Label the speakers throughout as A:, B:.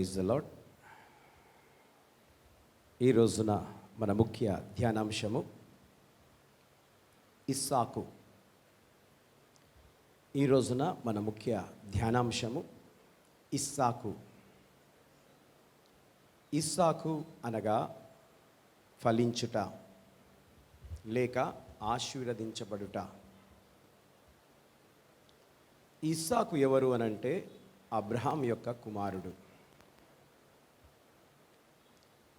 A: Praise the lord. ఈ రోజున మన ముఖ్య ధ్యానాంశము ఇస్సాకు. ఈ రోజున మన ముఖ్య ధ్యానాంశము ఇస్సాకు. ఇస్సాకు అనగా ఫలించుట లేక ఆశీర్వదించబడుట. ఇస్సాకు ఎవరు అనంటే అబ్రహాం యొక్క కుమారుడు.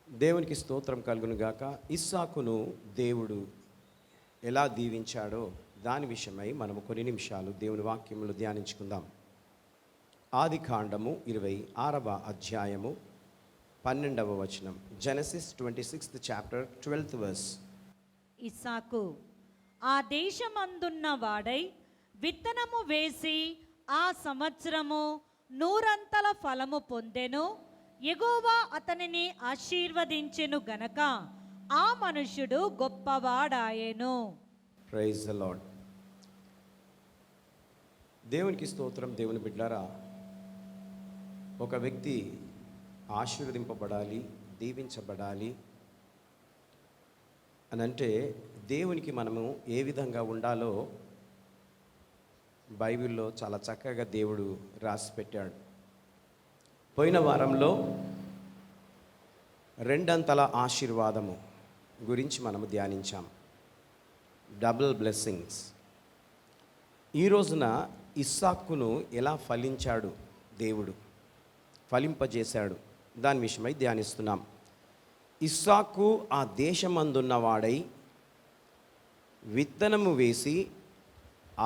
A: దేవునికి స్తోత్రం కలుగును గాక. ఇస్సాకును దేవుడు ఎలా దీవించాడో దాని విషయమై మనము కొన్ని నిమిషాలు దేవుని వాక్యములు ధ్యానించుకుందాం. ఆది కాండము 26వ అధ్యాయము 12వ వచనం. Genesis 26th chapter 12th verse.
B: ఇస్సాకు ఆ దేశమందున్న వాడై విత్తనము వేసి ఆ సంవత్సరము 100 ఫలము పొందెను. యెహోవా అతనిని ఆశీర్వదించెను గనక ఆ మనుష్యుడు గొప్పవాడాయెను.
A: Praise the lord. దేవునికి స్తోత్రం. దేవుని బిడ్డలారా, ఒక వ్యక్తి ఆశీర్వదింపబడాలి, దీవించబడాలి అని అంటే దేవునికి మనము ఏ విధంగా ఉండాలో బైబిల్లో చాలా చక్కగా దేవుడు రాసి పెట్టాడు. పోయిన వారంలో 2 ఆశీర్వాదము గురించి మనము ధ్యానించాం, డబుల్ బ్లెస్సింగ్స్. ఈ రోజున ఇస్సాకును ఎలా ఫలించాడు దేవుడు, ఫలింపజేశాడు, దాని విషయమై ధ్యానిస్తున్నాం. ఇస్సాకు ఆ దేశమందున్నవాడై విత్తనము వేసి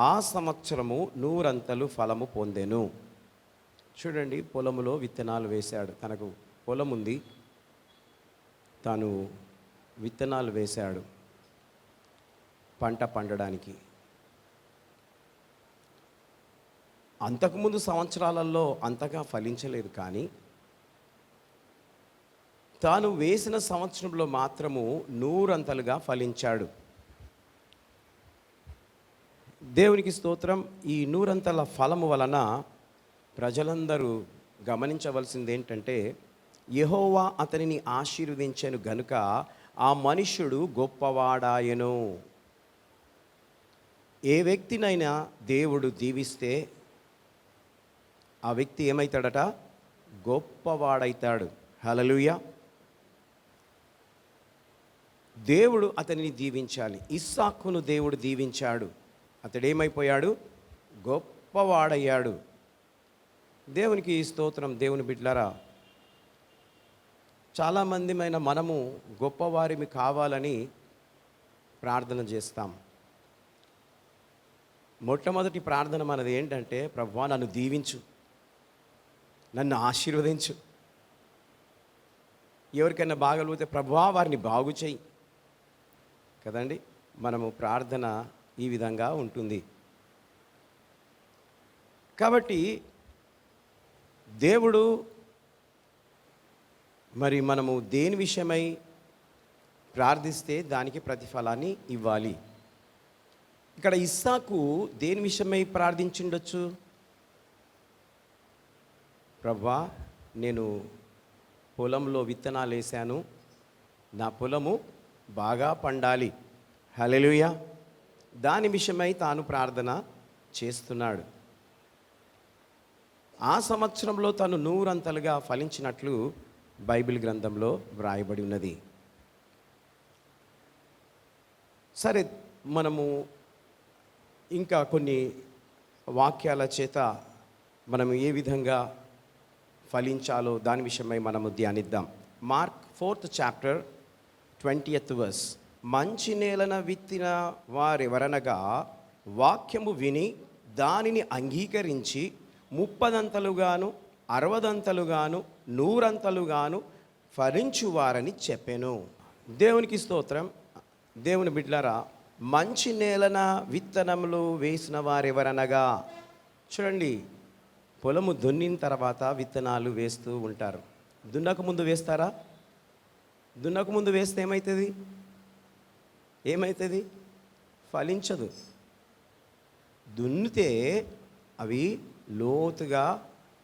A: ఆ సంవత్సరము 100 ఫలము పొందెను. చూడండి, పొలములో విత్తనాలు వేశాడు. తనకు పొలం ఉంది, తాను విత్తనాలు వేశాడు పంట పండడానికి. అంతకుముందు సంవత్సరాలలో అంతగా ఫలించలేదు, కానీ తాను వేసిన సంవత్సరంలో మాత్రము 100 ఫలించాడు. దేవునికి స్తోత్రం. ఈ 100 ఫలము వలన ప్రజలందరూ గమనించవలసింది ఏంటంటే, యెహోవా అతనిని ఆశీర్వదించెను గనుక ఆ మనుష్యుడు గొప్పవాడాయెను. ఏ వ్యక్తినైనా దేవుడు దీవిస్తే ఆ వ్యక్తి ఏమవుతాడట? గొప్పవాడైతాడు. హల్లెలూయా. దేవుడు అతనిని దీవించాలి. ఇస్సాకును దేవుడు దీవించాడు. అతడేమైపోయాడు? గొప్పవాడయ్యాడు. దేవునికి స్తోత్రం. దేవుని బిడ్డలారా, చాలామందిమైన మనము గొప్పవారిమి కావాలని ప్రార్థన చేస్తాం. మొట్టమొదటి ప్రార్థన మనది ఏంటంటే, ప్రభువా నన్ను దీవించు, నన్ను ఆశీర్వదించు. ఎవరికైనా బాగలిగితే ప్రభువా వారిని బాగు చేయి కదండి. మనము ప్రార్థన ఈ విధంగా ఉంటుంది. కాబట్టి దేవుడు మరి మనము దేని విషయమై ప్రార్థిస్తే దానికి ప్రతిఫలాన్ని ఇవ్వాలి. ఇక్కడ ఇస్సాకు దేని విషయమై ప్రార్థించుండొచ్చు? ప్రభువా, నేను పొలంలో విత్తనాలు వేశాను, నా పొలము బాగా పండాలి. హల్లెలూయా. దాని విషయమై తాను ప్రార్థన చేస్తున్నాడు. ఆ సంవత్సరంలో తను 100 ఫలించినట్లు బైబిల్ గ్రంథంలో వ్రాయబడి ఉన్నది. సరే, మనము ఇంకా కొన్ని వాక్యాల చేత మనము ఏ విధంగా ఫలించాలో దాని విషయమై మనము ధ్యానిద్దాం. Mark 4th chapter 20th verse. మంచి నేలన విత్తిన వారెవరనగా వాక్యము విని దానిని అంగీకరించి 30 60 100 ఫలించువారని చెప్పెను. దేవునికి స్తోత్రం. దేవుని బిడ్డలారా, మంచి నేలన విత్తనములు వేసిన వారెవరనగా, చూడండి, పొలము దున్నిన తర్వాత విత్తనాలు వేస్తూ ఉంటారు. దున్నక ముందు వేస్తారా? దున్నక ముందు వేస్తే ఏమవుతుంది? ఫలించదు. దున్నితే అవి లోతుగా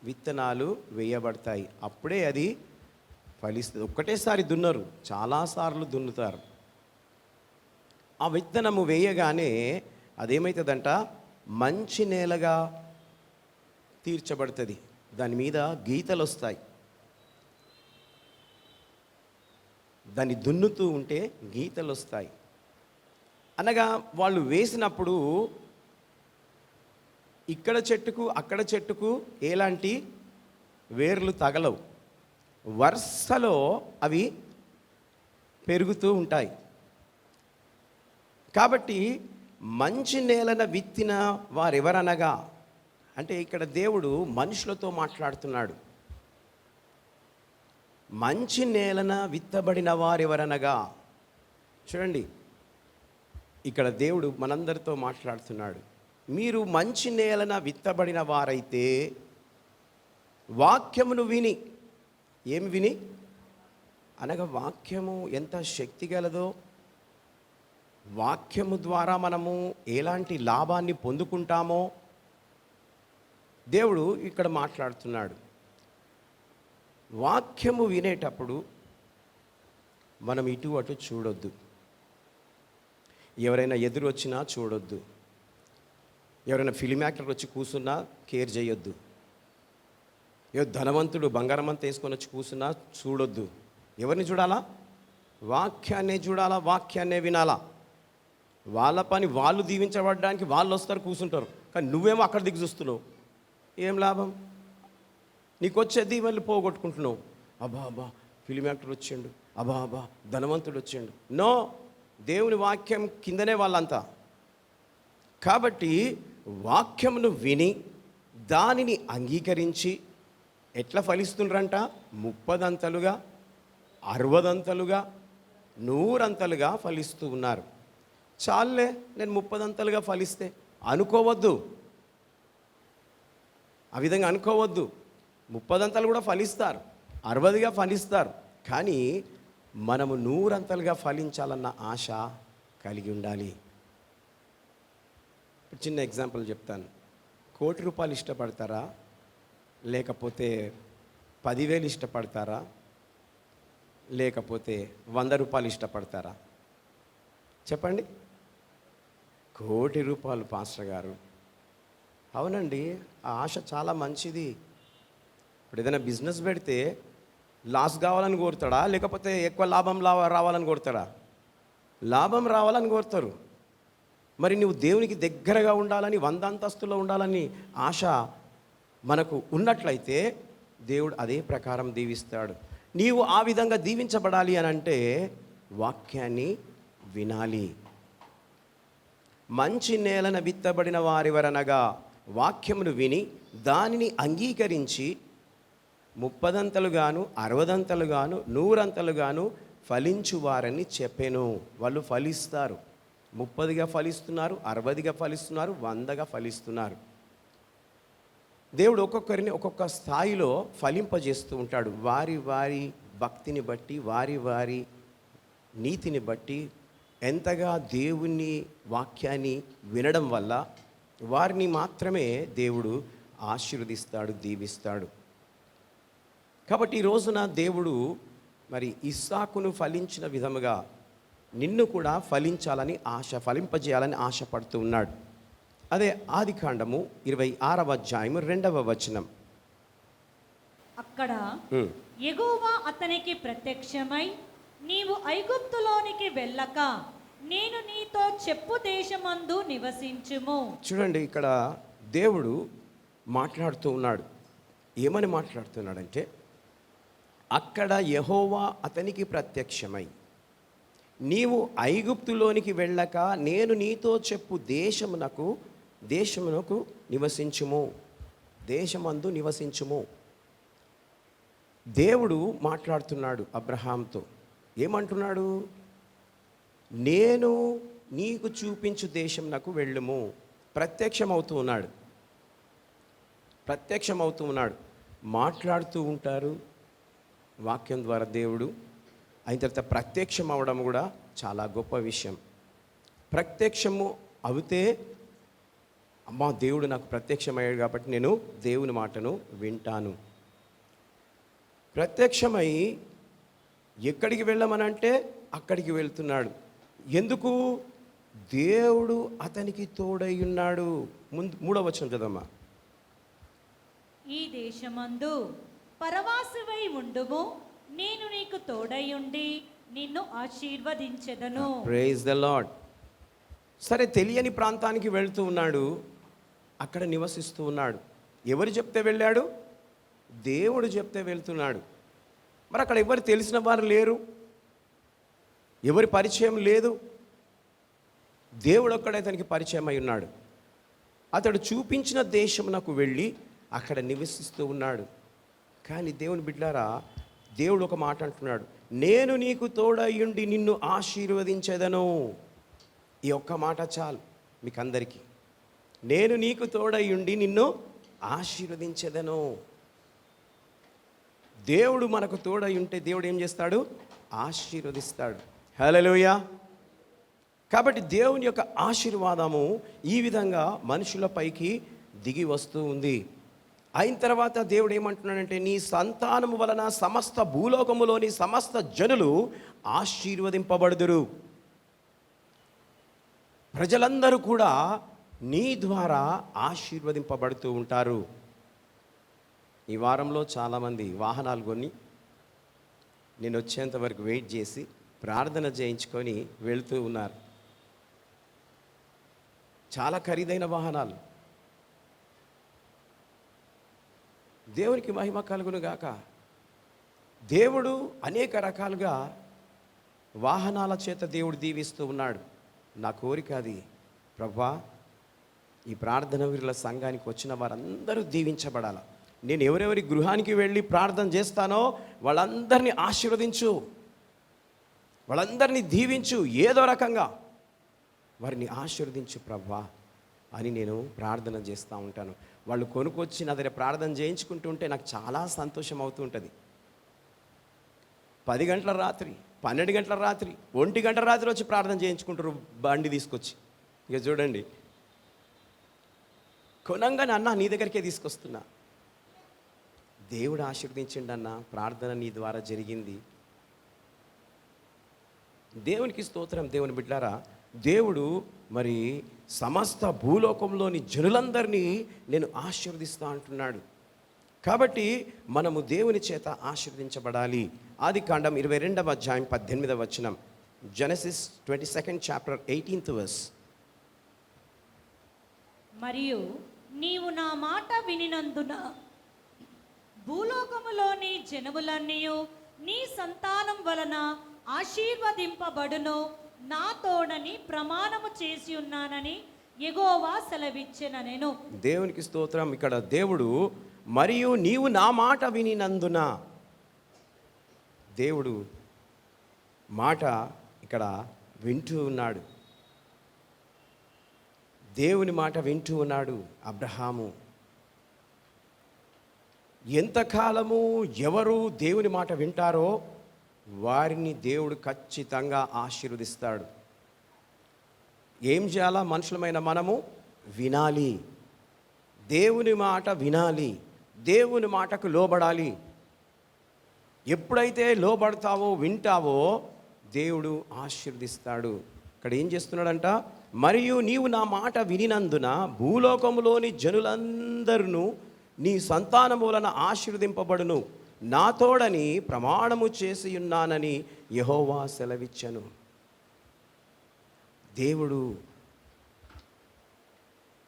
A: విత్తనాలు వేయబడతాయి. అప్పుడే అది ఫలిస్తుంది. ఒక్కటేసారి దున్నరు, చాలాసార్లు దున్నుతారు. ఆ విత్తనము వేయగానే అదేమవుతుందంట, మంచి నేలగా తీర్చబడుతుంది. దాని మీద గీతలు వస్తాయి. దాన్ని దున్నుతూ ఉంటే గీతలు వస్తాయి. అనగా వాళ్ళు వేసినప్పుడు ఇక్కడ చెట్టుకు అక్కడ చెట్టుకు ఎలాంటి వేర్లు తగలవు, వరుసలో అవి పెరుగుతూ ఉంటాయి. కాబట్టి మంచి నేలన విత్తిన వారెవరనగా, అంటే ఇక్కడ దేవుడు మనుషులతో మాట్లాడుతున్నాడు. మంచి నేలన విత్తబడిన వారెవరనగా, చూడండి ఇక్కడ దేవుడు మనందరితో మాట్లాడుతున్నాడు. మీరు మంచి నేలన విత్తబడిన వారైతే వాక్యమును విని, ఏమి విని అనగా వాక్యము ఎంత శక్తి గలదో, వాక్యము ద్వారా మనము ఎలాంటి లాభాన్ని పొందుకుంటామో దేవుడు ఇక్కడ మాట్లాడుతున్నాడు. వాక్యము వినేటప్పుడు మనం ఇటు అటు చూడొద్దు. ఎవరైనా ఎదురు వచ్చినా చూడొద్దు. ఎవరైనా ఫిలిం యాక్టర్ వచ్చి కూర్చున్నా కేర్ చేయొద్దు. ధనవంతుడు బంగారమంతా వేసుకొని వచ్చి కూర్చున్నా చూడొద్దు. ఎవరిని చూడాలా? వాక్యాన్నే చూడాలా, వాక్యాన్నే వినాలా. వాళ్ళ పని వాళ్ళు దీవించబడడానికి వాళ్ళు వస్తారు, కూర్చుంటారు. కానీ నువ్వేమో అక్కడ దిగు చూస్తున్నావు. ఏం లాభం? నీకు వచ్చే దీవెనలు పోగొట్టుకుంటున్నావు. అబ్బా ఫిలిం యాక్టర్ వచ్చిండు, అబ్బా ధనవంతుడు వచ్చిండు. నో, దేవుని వాక్యం కిందనే వాళ్ళంతా. కాబట్టి వాక్యమును విని దానిని అంగీకరించి ఎట్లా ఫలిస్తుండ్రంట? 30 అంతలుగా, 60 అంతలుగా, 100 అంతలుగా ఫలిస్తూ ఉన్నారు. చాలులే, నేను 30 అంతలుగా ఫలిస్తే అనుకోవద్దు. ఆ విధంగా అనుకోవద్దు. 30 అంతలు కూడా ఫలిస్తారు, 60గా ఫలిస్తారు. కానీ మనము 100 అంతలుగా ఫలించాలన్న ఆశ కలిగి ఉండాలి. చిన్న ఎగ్జాంపుల్ చెప్తాను. ₹1,00,00,000 ఇష్టపడతారా, లేకపోతే 10,000 ఇష్టపడతారా, లేకపోతే ₹100 ఇష్టపడతారా? చెప్పండి. ₹1,00,00,000 పాస్టర్ గారు. అవునండి, ఆ ఆశ చాలా మంచిది. ఇప్పుడు ఏదైనా బిజినెస్ పెడితే లాస్ కావాలని కోరుతాడా, లేకపోతే ఎక్కువ లాభం రావాలని కోరుతాడా? లాభం రావాలని కోరుతారు. మరి నువ్వు దేవునికి దగ్గరగా ఉండాలని, 100 అంతస్తులో ఉండాలని ఆశ మనకు ఉన్నట్లయితే దేవుడు అదే ప్రకారం దీవిస్తాడు. నీవు ఆ విధంగా దీవించబడాలి అని అంటే వాక్యాన్ని వినాలి. మంచి నేలన విత్తబడిన వారెవరనగా, వాక్యమును విని దానిని అంగీకరించి 30 అంతలుగాను, 60 అంతలుగాను, 100 అంతలుగాను ఫలించువారని చెప్పాను. వాళ్ళు ఫలిస్తారు. 30గా ఫలిస్తున్నారు, 60గా ఫలిస్తున్నారు, 100గా ఫలిస్తున్నారు. దేవుడు ఒక్కొక్కరిని ఒక్కొక్క స్థాయిలో ఫలింపజేస్తూ ఉంటాడు. వారి వారి భక్తిని బట్టి, వారి వారి నీతిని బట్టి, ఎంతగా దేవుని వాక్యాన్ని వినడం వల్ల వారిని మాత్రమే దేవుడు ఆశీర్వదిస్తాడు, దీవిస్తాడు. కాబట్టి ఈ రోజున దేవుడు మరి ఇస్సాకును ఫలించిన విధముగా నిన్ను కూడా ఫలించాలని ఫలింపజేయాలని ఆశపడుతూ ఉన్నాడు. అదే ఆదికాండము 26వ అధ్యాయము 2వ వచనం.
B: అక్కడ యెహోవా అతనికి ప్రత్యక్షమై, నీవు ఐగుప్తులోనికి వెళ్ళక నేను నీతో చెప్పు దేశమందు నివసించుము. చూడండి, ఇక్కడ దేవుడు మాట్లాడుతూ ఉన్నాడు. ఏమని మాట్లాడుతున్నాడంటే, అక్కడ యెహోవా అతనికి ప్రత్యక్షమై, నీవు ఐగుప్తులోనికి వెళ్ళక నేను నీతో చెప్పు దేశమునకు నివసించుము, దేశమందు నివసించుము. దేవుడు మాట్లాడుతున్నాడు అబ్రహాంతో. ఏమంటున్నాడు? నేను నీకు చూపించు దేశంనకు వెళ్ళుము. ప్రత్యక్షమవుతూ ఉన్నాడు. మాట్లాడుతూ ఉంటారు వాక్యం ద్వారా దేవుడు. అయిన తర్వాత ప్రత్యక్షం అవడం కూడా చాలా గొప్ప విషయం. ప్రత్యక్షము అవుతే అమ్మా దేవుడు నాకు ప్రత్యక్షమయ్యాడు కాబట్టి నేను దేవుని మాటను వింటాను. ప్రత్యక్షమై ఎక్కడికి వెళ్ళమనంటే అక్కడికి వెళ్తున్నాడు. ఎందుకు? దేవుడు అతనికి తోడై ఉన్నాడు. మూడవ వచనం చదవమ్మా.
C: ఈ దేశమందు పరవాసివై ఉండుము, నేను నీకు తోడయుండి నిన్ను ఆశీర్వదించెదను.
B: Praise the lord. సరే, తెలియని ప్రాంతానికి వెళ్తూ ఉన్నాడు, అక్కడ నివసిస్తూ ఉన్నాడు. ఎవరు చెప్తే వెళ్ళాడు? దేవుడు చెప్తే వెళ్తున్నాడు. మరి అక్కడ ఎవరు తెలిసిన వారు లేరు, ఎవరి పరిచయం లేదు. దేవుడు ఒక్కడే అతనికి పరిచయం అయి ఉన్నాడు. అతడు చూపించిన దేశమునకు వెళ్ళి అక్కడ నివసిస్తూ ఉన్నాడు. కానీ దేవుని బిడ్డారా, దేవుడు ఒక మాట అంటున్నాడు, నేను నీకు తోడయ్యుండి నిన్ను ఆశీర్వదించెదను. ఈ ఒక్క మాట చాలు మీకు అందరికీ. నేను నీకు తోడయ్యుండి నిన్ను ఆశీర్వదించెదను. దేవుడు మనకు తోడై ఉంటే దేవుడు ఏం చేస్తాడు? ఆశీర్వదిస్తాడు. హల్లెలూయా. కాబట్టి దేవుని యొక్క ఆశీర్వాదము ఈ విధంగా మనుషులపైకి దిగి వస్తూ ఉంది. అయిన తర్వాత దేవుడు ఏమంటున్నాడంటే, నీ సంతానము వలన సమస్త భూలోకములోని సమస్త జనులు ఆశీర్వదింపబడుదురు. ప్రజలందరూ కూడా నీ ద్వారా ఆశీర్వదింపబడుతూ ఉంటారు. ఈ వారంలో చాలామంది వాహనాలు కొని నేను వచ్చేంత వరకు వెయిట్ చేసి ప్రార్థన చేయించుకొని వెళ్తూ ఉన్నారు. చాలా ఖరీదైన వాహనాలు. దేవునికి మహిమ కలుగును గాక. దేవుడు అనేక రకాలుగా వాహనాల చేత దేవుడు దీవిస్తూ ఉన్నాడు. నా కోరిక అది, ప్రభువా, ఈ ప్రార్థన వీరుల సంఘానికి వచ్చిన వారందరూ దీవించబడాలి. నేను ఎవరెవరి గృహానికి వెళ్ళి ప్రార్థన చేస్తానో వాళ్ళందరినీ ఆశీర్వదించు, వాళ్ళందరినీ దీవించు, ఏదో రకంగా వారిని ఆశీర్వదించు ప్రభువా అని నేను ప్రార్థన చేస్తూ ఉంటాను. వాళ్ళు కొనుక్కొచ్చి నా దగ్గర ప్రార్థన చేయించుకుంటూ ఉంటే నాకు చాలా సంతోషం అవుతూ ఉంటుంది. 10 గంటల రాత్రి, 12 గంటల రాత్రి, 1 గంట రాత్రి వచ్చి ప్రార్థన చేయించుకుంటారు బండి తీసుకొచ్చి. ఇక చూడండి, కొనంగానే అన్న నీ దగ్గరికే తీసుకొస్తున్నా, దేవుడు ఆశీర్వదించండి అన్న, ప్రార్థన నీ ద్వారా జరిగింది. దేవునికి స్తోత్రం. దేవుని బిడ్డారా, దేవుడు మరి సమస్త భూలోకంలోని జనులందరినీ నేను ఆశీర్వదిస్తా అంటున్నాడు. కాబట్టి మనము దేవుని చేత ఆశీర్వదించబడాలి. ఆదికాండం 22వ అధ్యాయం 18వ వచనం. Genesis 22nd chapter 18th verse.
C: మరియు నీవు నా మాట వినినందున భూలోకములోని జనములన్నీ నీ సంతానం వలన ఆశీర్వదింపబడును, నా తోడని ప్రమాణము చేసి ఉన్నానని యెహోవా సెలవిచ్చెననెను.
B: దేవునికి స్తోత్రం. ఇక్కడ దేవుడు మరియు నీవు నా మాట వినినందున, దేవుడు మాట ఇక్కడ వింటూ ఉన్నాడు. దేవుని మాట వింటూ ఉన్నాడు అబ్రహాము. ఎంతకాలము ఎవరు దేవుని మాట వింటారో వారిని దేవుడు ఖచ్చితంగా ఆశీర్వదిస్తాడు. ఏం చేయాలా? మనుషులమైన మనము వినాలి, దేవుని మాట వినాలి, దేవుని మాటకు లోబడాలి. ఎప్పుడైతే లోబడతావో, వింటావో, దేవుడు ఆశీర్వదిస్తాడు. ఇక్కడ ఏం చేస్తున్నాడంట? మరియు నీవు నా మాట వినినందున భూలోకములోని జనులందరూ నీ సంతానము వలన ఆశీర్వదింపబడును, నా తోడని ప్రమాణము చేసి ఉన్నానని యెహోవా సెలవిచ్చెను. దేవుడు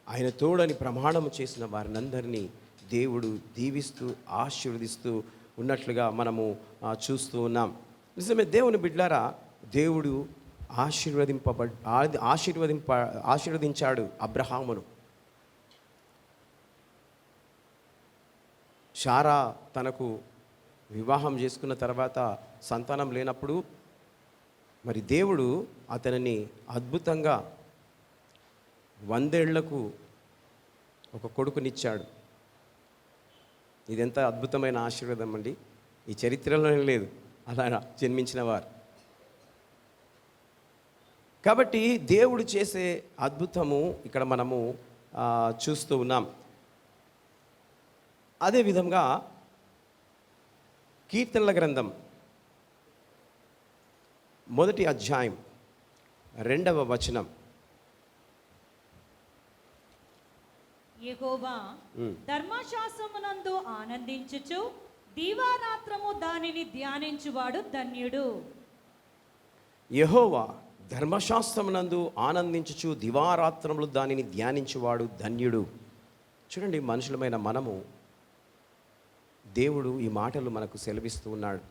B: ఆయన తోడని ప్రమాణము చేసిన వారినందరినీ దేవుడు దీవిస్తూ ఆశీర్వదిస్తూ ఉన్నట్లుగా మనము చూస్తూ ఉన్నాం. నిజమే దేవుని బిడ్డలారా, దేవుడు ఆశీర్వదించాడు అబ్రహామును. శారా తనకు వివాహం చేసుకున్న తర్వాత సంతానం లేనప్పుడు మరి దేవుడు అతనిని అద్భుతంగా 100 ఏళ్లకు ఒక కొడుకునిచ్చాడు. ఇదెంత అద్భుతమైన ఆశీర్వాదం అండి! ఈ చరిత్రలోనే లేదు అలా జన్మించిన వారు. కాబట్టి దేవుడు చేసే అద్భుతము ఇక్కడ మనము చూస్తూ ఉన్నాం. అదేవిధంగా కీర్తనల గ్రంథం 1వ అధ్యాయం 2వ వచనం.
C: యెహోవా ధర్మశాస్త్రమునందు ఆనందించుచు దీవారాత్రము దానిని ధ్యానించువాడు ధన్యుడు.
B: యెహోవా ధర్మశాస్త్రమునందు ఆనందించుచు దివారాత్రములు దానిని ధ్యానించువాడు ధన్యుడు. చూడండి, మనుషులమైన మనము దేవుడు ఈ మాటలు మనకు సెలవిస్తూ ఉన్నాడు.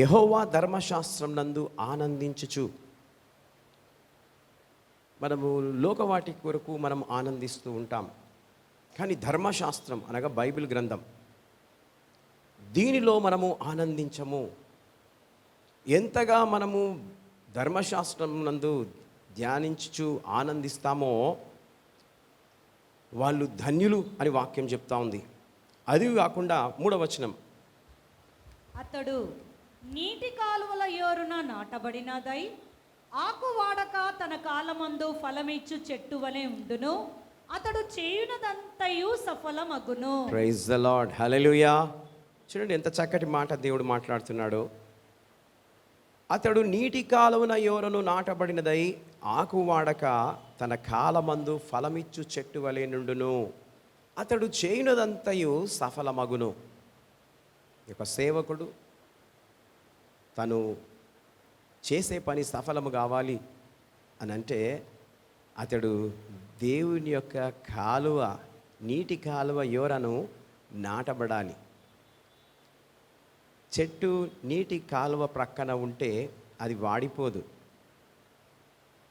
B: యెహోవా ధర్మశాస్త్రం నందు ఆనందించుచు. మనము లోకవాటి కొరకు మనం ఆనందిస్తూ ఉంటాం, కానీ ధర్మశాస్త్రం అనగా బైబిల్ గ్రంథం, దీనిలో మనము ఆనందించము. ఎంతగా మనము ధర్మశాస్త్రం నందు ధ్యానించుచు ఆనందిస్తామో వాళ్ళు ధన్యులు అని వాక్యం చెప్తా ఉంది. అది కాకుండా 3వ వచనం,
C: అతడు నీటి కాలువల యోరున నాటబడినదై ఆకు వాడక తన కాలమందు ఫలమిచ్చు చెట్టు వలె ఉండును, అతడు చేయునదంతయు సఫలమగును.
B: ప్రైజ్ ద లార్డ్, హల్లెలూయా. చూడండి ఎంత చక్కటి మాట దేవుడు మాట్లాడుతున్నాడు. అతడు నీటి కాలువన యోరను నాటబడినదై ఆకు వాడక తన కాలమందు ఫలమిచ్చు చెట్టు వలె నుండును, అతడు చేయునదంతయు సఫలమగును. ఒక సేవకుడు తను చేసే పని సఫలము కావాలి అని అంటే అతడు దేవుని యొక్క కాలువ, నీటి కాలువ యోరను నాటబడాలి. చెట్టు నీటి కాలువ ప్రక్కన ఉంటే అది వాడిపోదు,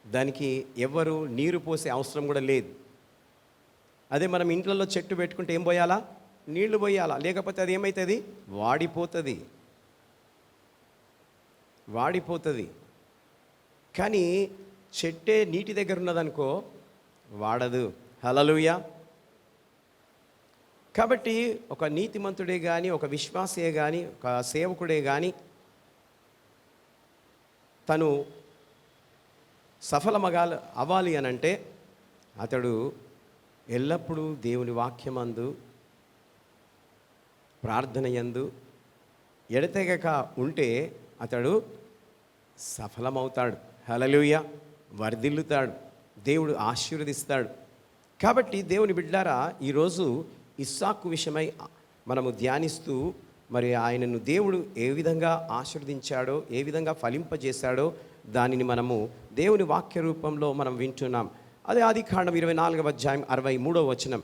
B: దానికి ఎవరు నీరు పోసే అవసరం కూడా లేదు. అదే మనం ఇంట్లో చెట్టు పెట్టుకుంటే ఏం పోయాలా? నీళ్లు పోయాలా, లేకపోతే అది ఏమవుతుంది? వాడిపోతుంది. కానీ చెట్టే నీటి దగ్గర ఉన్నదనుకో వాడదు. హల్లెలూయా. కాబట్టి ఒక నీతిమంతుడే కానీ, ఒక విశ్వాసే కానీ, ఒక సేవకుడే కానీ తను అవ్వాలి అనంటే అతడు ఎల్లప్పుడూ దేవుని వాక్యమందు, ప్రార్థన యందు ఎడతెగక ఉంటే అతడు సఫలమవుతాడు. హల్లెలూయా. వర్ధిల్లుతాడు, దేవుడు ఆశీర్వదిస్తాడు. కాబట్టి దేవుని బిడ్డారా, ఈరోజు ఇస్సాకు విషయమై మనము ధ్యానిస్తూ మరి ఆయనను దేవుడు ఏ విధంగా ఆశీర్వదించాడో, ఏ విధంగా ఫలింపజేశాడో దానిని మనము దేవుని వాక్య రూపంలో మనం వింటున్నాం. అదే ఆదికాండం 24వ అధ్యాయం 63వ వచనం.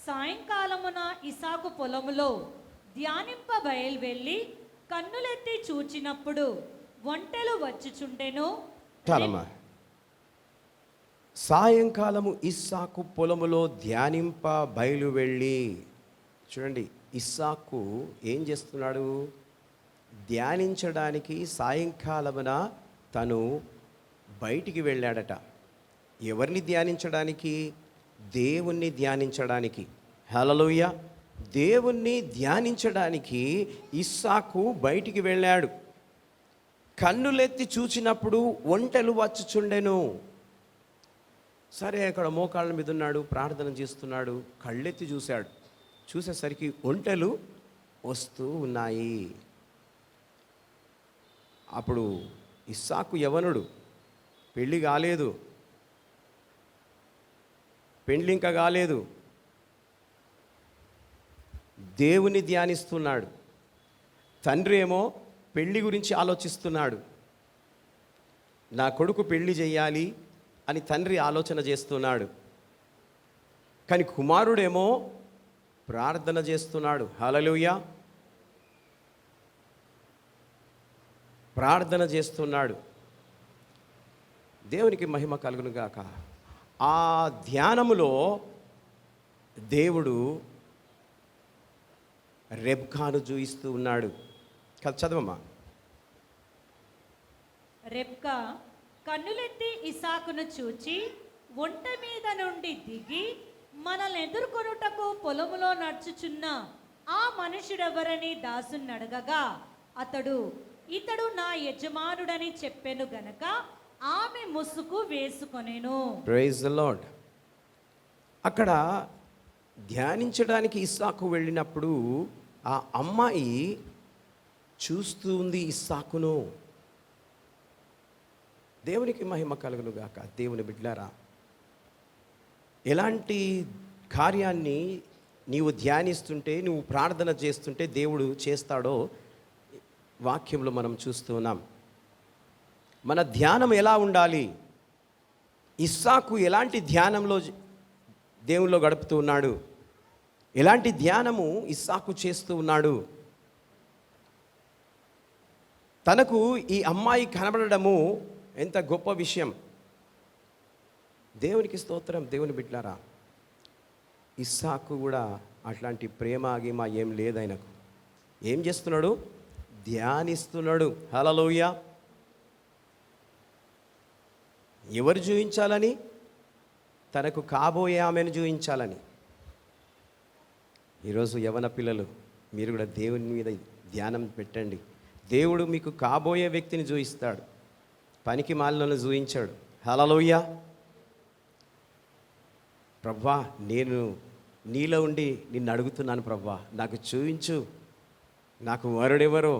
C: సాయంకాలమున ఇసాకు పొలములో ధ్యానింప బయలువెళ్ళి కన్నులెత్తి చూచినప్పుడు ఒంటెలు వచ్చుచుండెను.
B: చాలమ్మా. సాయంకాలము ఇస్సాకు పొలములో ధ్యానింప బయలు వెళ్ళి. చూడండి, ఇస్సాకు ఏం చేస్తున్నాడు? ధ్యానించడానికి సాయంకాలమున తను బయటికి వెళ్ళాడట. ఎవరిని ధ్యానించడానికి? దేవుణ్ణి ధ్యానించడానికి. హల్లెలూయా. దేవుణ్ణి ధ్యానించడానికి ఇస్సాకు బయటికి వెళ్ళాడు. కన్నులెత్తి చూచినప్పుడు ఒంటెలు వచ్చుచుండెను. సరే, అక్కడ మోకాళ్ళ మీద ఉన్నాడు, ప్రార్థన చేస్తున్నాడు. కళ్ళెత్తి చూశాడు. చూసేసరికి ఒంటెలు వస్తూ ఉన్నాయి. అప్పుడు ఇస్సాకు యవనుడు, పెళ్ళి కాలేదు, పెళ్ళి ఇంకా కాలేదు, దేవుని ధ్యానిస్తున్నాడు. తండ్రి ఏమో పెళ్ళి గురించి ఆలోచిస్తున్నాడు. నా కొడుకు పెళ్ళి చేయాలి అని తండ్రి ఆలోచన చేస్తున్నాడు. కానీ కుమారుడేమో ప్రార్థన చేస్తున్నాడు. హల్లెలూయా. ప్రార్థన చేస్తున్నాడు. దేవునికి మహిమ కలుగును గాక. ఆ ధ్యానములో దేవుడు రెబ్కాను చూయిస్తూ ఉన్నాడు. చదవమ్మా.
C: రెబ్కా కన్నులెత్తి ఇసాకును చూచి ఒంటె మీద నుండి దిగి మనల్ని ఎదుర్కొనుటకు పొలములో నడుచుచున్న ఆ మనుషుడెవరని దాసునడగగా ఇతడు నా యజమానుడని చెప్పెను గనక ఆమె ముసుగు వేసుకొనెను.
B: Praise the lord. అక్కడ ధ్యానించడానికి ఇస్సాకు వెళ్ళినప్పుడు ఆ అమ్మాయి చూస్తూ ఉంది ఇస్సాకును. దేవునికి మహిమ కలుగును గాక. దేవుని బిడ్డలారా, ఎలాంటి కార్యాన్ని నీవు ధ్యానిస్తుంటే, నువ్వు ప్రార్థన చేస్తుంటే దేవుడు చేస్తాడో వాక్యంలో మనం చూస్తూ ఉన్నాం. మన ధ్యానం ఎలా ఉండాలి? ఇస్సాకు ఎలాంటి ధ్యానంలో దేవుల్లో గడుపుతూ ఉన్నాడు? ఎలాంటి ధ్యానము ఇస్సాకు చేస్తూ ఉన్నాడు? తనకు ఈ అమ్మాయి కనబడము ఎంత గొప్ప విషయం. దేవునికి స్తోత్రం. దేవుని బిడ్డలారా, ఇస్సాకు కూడా అట్లాంటి ప్రేమ గీమ ఏం లేదు ఆయనకు. ఏం చేస్తున్నాడు? ధ్యానిస్తున్నాడు. హల్లెలూయా. ఎవరు చూయించాలని? తనకు కాబోయే ఆమెను చూయించాలని. ఈరోజు యవన పిల్లలు, మీరు కూడా దేవుని మీద ధ్యానం పెట్టండి. దేవుడు మీకు కాబోయే వ్యక్తిని చూయిస్తాడు, పనికి మాలినను చూయించాడు. హల్లెలూయా. ప్రభువా, నేను నీలో ఉండి నిన్ను అడుగుతున్నాను ప్రభువా, నాకు చూయించు, నాకు వరుడెవరో,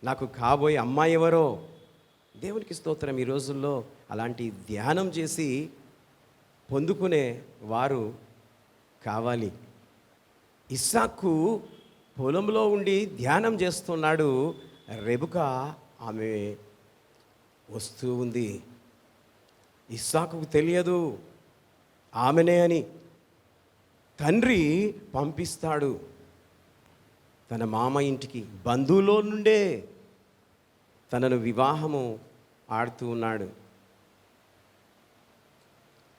B: నాకు కాబోయే అమ్మాయి ఎవరో. దేవునికి స్తోత్రం. ఈ రోజుల్లో అలాంటి ధ్యానం చేసి పొందుకునే వారు కావాలి. ఇస్సాకు పొలంలో ఉండి ధ్యానం చేస్తున్నాడు. రెబెకా ఆమె వస్తూ ఉంది. ఇస్సాకుకు తెలియదు ఆమెనే అని. తండ్రి పంపిస్తాడు తన మామ ఇంటికి. బంధువులో నుండే తనను వివాహము ఆడుతూ ఉన్నాడు.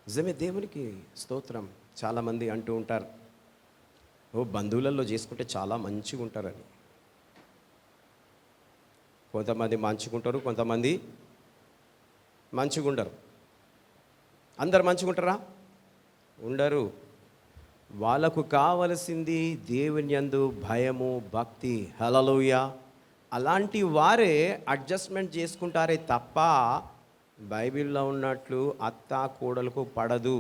B: నిజమే, దేవునికి స్తోత్రం. చాలామంది అంటూ ఉంటారు, ఓ బంధువులలో చేసుకుంటే చాలా మంచిగా ఉంటారని. కొంతమంది మంచిగుంటారు, కొంతమంది మంచిగా ఉండరు. అందరు మంచిగా ఉంటారా? ఉండరు. వాళ్ళకు కావలసింది దేవుని యందు భయము, భక్తి. హల్లెలూయా. అలాంటి వారే అడ్జస్ట్మెంట్ చేసుకుంటారే తప్ప బైబిల్లో ఉన్నట్లు అత్త కోడలకు పడదు.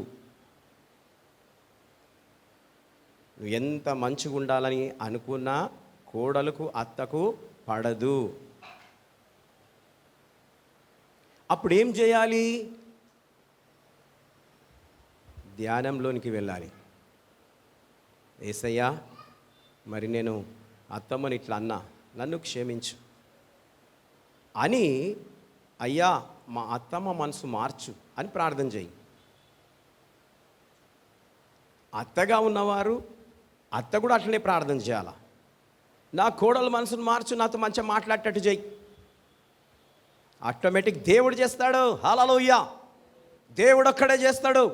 B: నువ్వు ఎంత మంచిగా ఉండాలని అనుకున్నా కోడలకు అత్తకు పడదు. అప్పుడు ఏం చేయాలి? ధ్యానంలోనికి వెళ్ళాలి. యేసయ్యా, మరి నేను అత్తమ్మని ఇట్లా అన్నా, నన్ను క్షమించు అని, అయ్యా మా అత్తమ్మ మనసు మార్చు అని ప్రార్థన చేయి. అత్తగా ఉన్నవారు అత్త కూడా అట్లనే ప్రార్థన చేయాల. నా కోడలు మనసును మార్చు, నాతో మంచిగా మాట్లాడేటట్టు చేయి. ఆటోమేటిక్ దేవుడు చేస్తాడు. హల్లెలూయా. దేవుడు ఒక్కడే చేస్తాడు.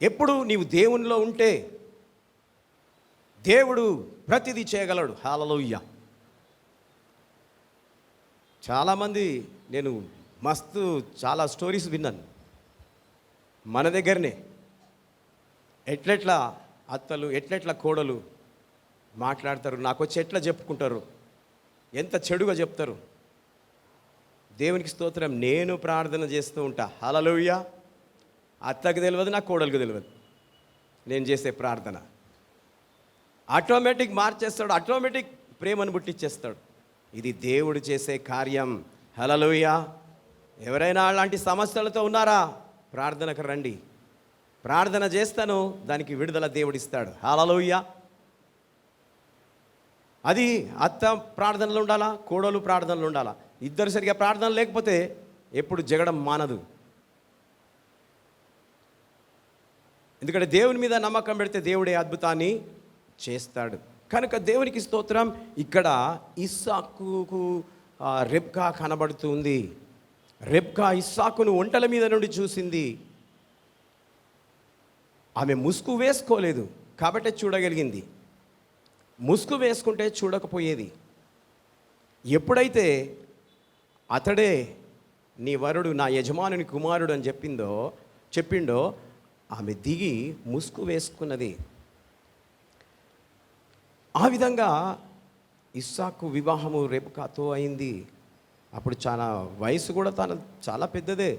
B: ఎప్పుడు నీవు దేవునిలో ఉంటే దేవుడు ప్రతిదీ చేయగలడు. హల్లెలూయా. చాలామంది, నేను చాలా స్టోరీస్ విన్నాను మన దగ్గరనే. ఎట్లెట్లా అత్తలు, ఎట్లెట్లా కోడలు మాట్లాడతారు, నాకు వచ్చి ఎట్లా చెప్పుకుంటారు, ఎంత చెడుగా చెప్తారు. దేవునికి స్తోత్రం. నేను ప్రార్థన చేస్తూ ఉంటా. హల్లెలూయా. అత్తకు తెలియదు, నా కోడలకు తెలియదు నేను చేసే ప్రార్థన. ఆటోమేటిక్ మార్చేస్తాడు, ఆటోమేటిక్ ప్రేమను పుట్టించేస్తాడు. ఇది దేవుడు చేసే కార్యం. హల్లెలూయా. ఎవరైనా అలాంటి సమస్యలతో ఉన్నారా? ప్రార్థనకు రండి, ప్రార్థన చేస్తాను, దానికి విడుదల దేవుడిస్తాడు. హల్లెలూయా. అది అత్త ప్రార్థనలు ఉండాలా, కోడలు ప్రార్థనలు ఉండాలా. ఇద్దరు సరిగా ప్రార్థన లేకపోతే ఎప్పుడు జగడం మానదు. ఎందుకంటే దేవుని మీద నమ్మకం పెడితే దేవుడే అద్భుతాన్ని చేస్తాడు. కనుక దేవునికి స్తోత్రం. ఇక్కడ ఇస్సాకుకు రెబ్కా కనబడుతుంది. రెబ్కా ఇస్సాకును ఒంటల మీద నుండి చూసింది. ఆమె ముసుగు వేసుకోలేదు కాబట్టి చూడగలిగింది. ముసుగు వేసుకుంటే చూడకపోయేది. ఎప్పుడైతే అతడే నీ వరుడు, నా యజమానుని కుమారుడు అని చెప్పిండో ఆమె దిగి ముసుగు వేసుకున్నది. ఆ విధంగా ఇస్సాకు వివాహము రెబ్కాతో అయింది. అప్పుడు చాలా వయసు కూడా చాలా పెద్దదే.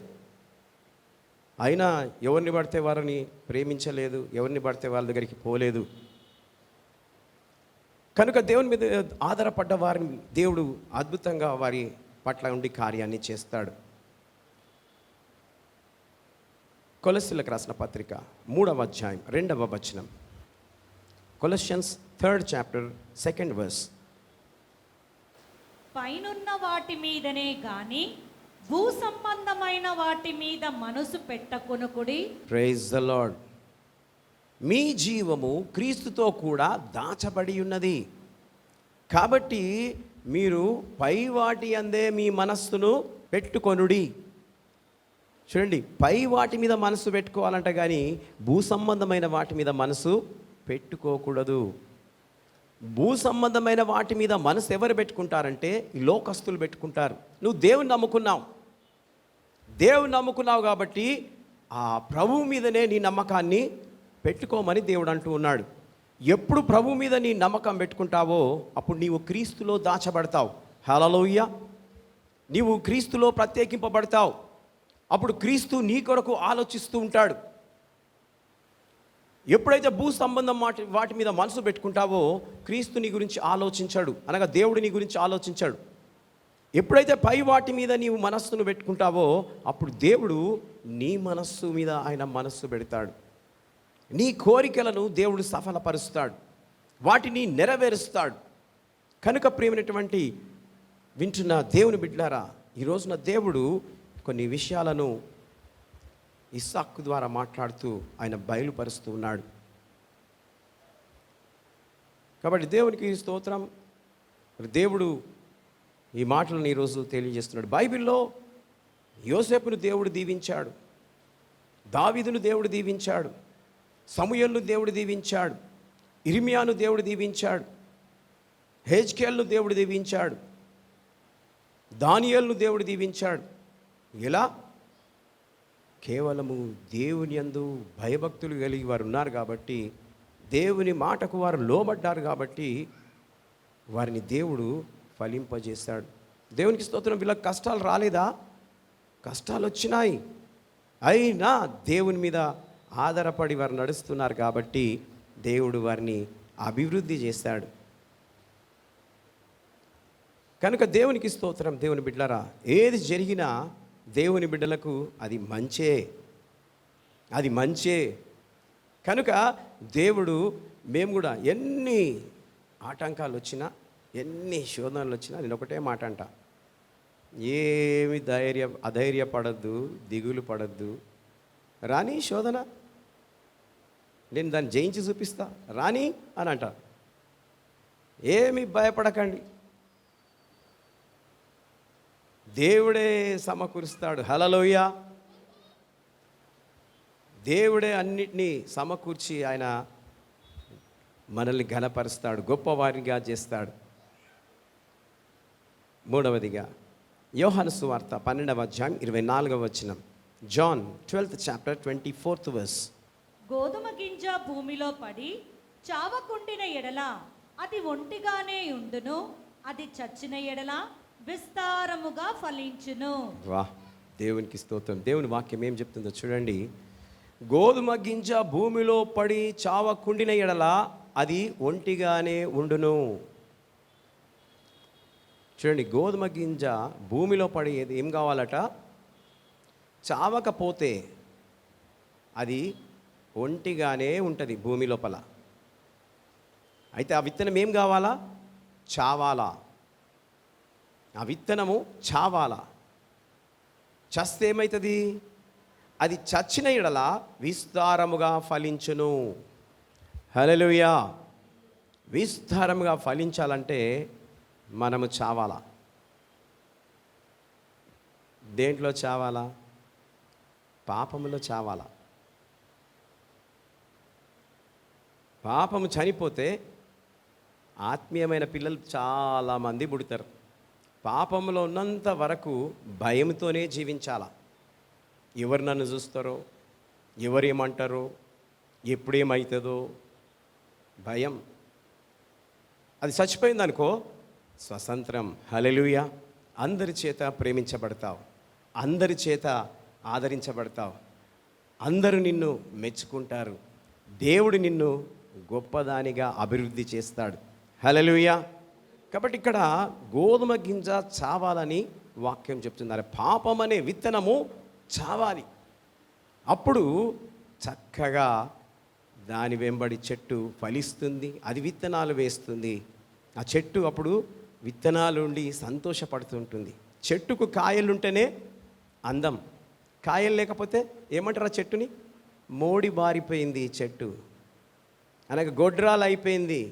B: అయినా ఎవరిని పడితే వారిని ప్రేమించలేదు, ఎవరిని పడితే వాళ్ళ దగ్గరికి పోలేదు. కనుక దేవుని మీద ఆధారపడ్డ వారిని దేవుడు అద్భుతంగా వారి పట్ల ఉండి కార్యాన్ని చేస్తాడు. కొలస్సీలకు రాసిన పత్రిక 3వ అధ్యాయం 2వ వచనం. కొలస్సియన్స్ 3rd chapter 2nd verse.
C: పైనున్న వాటి మీదనే గాని భూ సంబంధమైన వాటి మీద మనసు పెట్టకొనుకుడి.
B: Praise the Lord. మీ జీవము క్రీస్తుతో కూడా దాచబడి ఉన్నది, కాబట్టి మీరు పై వాటి అందే మీ మనస్సును పెట్టుకొనుడి. చూడండి, పై వాటి మీద మనసు పెట్టుకోవాలంట, కానీ భూ సంబంధమైన వాటి మీద మనసు పెట్టుకోకూడదు. భూ సంబంధమైన వాటి మీద మనసు ఎవరు పెట్టుకుంటారంటే ఈ లోకస్తులు పెట్టుకుంటారు. నువ్వు దేవుని నమ్ముకున్నావు కాబట్టి ఆ ప్రభువు మీదనే నీ నమ్మకాన్ని పెట్టుకోమని దేవుడు అంటూ ఉన్నాడు. ఎప్పుడు ప్రభు మీద నీ నమ్మకం పెట్టుకుంటావో అప్పుడు నీవు క్రీస్తులో దాచబడతావు. హల్లెలూయా. నీవు క్రీస్తులో ప్రత్యేకింపబడతావు. అప్పుడు క్రీస్తు నీ కొరకు ఆలోచిస్తూ ఉంటాడు. ఎప్పుడైతే భూ సంబంధం వాటి మీద మనసు పెట్టుకుంటావో క్రీస్తు నీ గురించి ఆలోచించాడు, అనగా దేవుడు నీ గురించి ఆలోచించాడు. ఎప్పుడైతే పై వాటి మీద నీవు మనస్సును పెట్టుకుంటావో అప్పుడు దేవుడు నీ మనస్సు మీద ఆయన మనస్సు పెడతాడు. నీ కోరికలను దేవుడు సఫలపరుస్తాడు, వాటిని నెరవేరుస్తాడు. కనుక ప్రియమైనటువంటి వింటున్న దేవుని బిడ్డలారా, ఈ రోజున దేవుడు కొన్ని విషయాలను ఇస్సాకు ద్వారా మాట్లాడుతూ ఆయన బయలుపరుస్తూ ఉన్నాడు. కాబట్టి దేవునికి స్తోత్రం. దేవుడు ఈ మాటలను ఈరోజు తెలియజేస్తున్నాడు. బైబిల్లో యోసేపును దేవుడు దీవించాడు, దావీదును దేవుడు దీవించాడు, సమూయేలును దేవుడు దీవించాడు, ఇర్మియాను దేవుడు దీవించాడు, హెజ్కేలును దేవుడు దీవించాడు, దానియేలును దేవుడు దీవించాడు. ఎలా? కేవలము దేవుని యందు భయభక్తులు కలిగి వారు ఉన్నారు కాబట్టి, దేవుని మాటకు వారు లోబడ్డారు కాబట్టి వారిని దేవుడు ఫలింపజేశాడు. దేవునికి స్తోత్రం. వీళ్ళకి కష్టాలు రాలేదా? కష్టాలు వచ్చినాయి. అయినా దేవుని మీద ఆధారపడి వారు నడుస్తున్నారు కాబట్టి దేవుడు వారిని అభివృద్ధి చేశాడు. కనుక దేవునికి స్తోత్రం. దేవుని బిడ్డలారా, ఏది జరిగినా దేవుని బిడ్డలకు అది మంచే. కనుక దేవుడు, మేము కూడా ఎన్ని ఆటంకాలు వచ్చినా, ఎన్ని శోధనలు వచ్చినా నేను ఒకటే మాట అంట, ఏమి అధైర్యపడద్దు, దిగులు పడద్దు. రాని శోధన, నేను దాన్ని జయించి చూపిస్తా, రాని అని అంట. ఏమి భయపడకండి, దేవుడే సమకూరుస్తాడు. హల్లెలూయా. దేవుడే అన్నిటినీ సమకూర్చి ఆయన మనల్ని ఘనపరుస్తాడు, గొప్పవారిగా చేస్తాడు. మూడవదిగా యోహాను సువార్త 12వ అధ్యాయం 24వ వచనం. John 12th chapter 24th verse.
C: గోధుమ గింజ భూమిలో పడి చావకుండిన ఎడల అది ఒంటిగానే ఉండును, అది చచ్చిన ఎడల విస్తారముగా ఫలించును.
B: వాహ్, దేవునికి స్తోత్రం. దేవుని వాక్యం ఏం చెప్తుందో చూడండి. గోధుమ గింజ భూమిలో పడి చావకుండిన ఎడల అది ఒంటిగానే ఉండును. చూడండి, గోధుమ గింజ భూమిలో పడి ఏం కావాలట? చావకపోతే అది ఒంటిగానే ఉంటుంది భూమి లోపల. అయితే ఆ విత్తనం ఏం కావాలా? చావాలా. ఆ విత్తనము చావాలా. చస్తే ఏమవుతుంది? అది చచ్చిన ఎడల విస్తారముగా ఫలించును. హల్లెలూయా. విస్తారముగా ఫలించాలంటే మనము చావాలా. దేంట్లో చావాలా? పాపములో చావాలా. పాపము చనిపోతే ఆత్మీయమైన పిల్లలు చాలామంది పుడతారు. పాపంలో ఉన్నంత వరకు భయంతోనే జీవించాలా. ఎవరు నన్ను చూస్తారో, ఎవరేమంటారో, ఎప్పుడేమవుతుందో భయం. అది చచ్చిపోయిందనుకో స్వతంత్రం. హల్లెలూయా. అందరి చేత ప్రేమించబడతావు, అందరి చేత ఆదరించబడతావు. అందరూ నిన్ను మెచ్చుకుంటారు, దేవుడు నిన్ను గొప్పదానిగా అభివృద్ధి చేస్తాడు. హల్లెలూయా. కాబట్టి ఇక్కడ గోధుమ గింజ చావాలని వాక్యం చెప్తున్నారు. పాపం అనే విత్తనము చావాలి, అప్పుడు చక్కగా దాని వెంబడి చెట్టు ఫలిస్తుంది, అది విత్తనాలు వేస్తుంది. ఆ చెట్టు అప్పుడు విత్తనాలు ఉండి సంతోషపడుతుంటుంది. చెట్టుకు కాయలుంటేనే అందం, కాయలు లేకపోతే ఏమంటారు ఆ చెట్టుని? మోడి బారిపోయింది ఈ చెట్టు, అనగా గొడ్రాలు అయిపోయింది,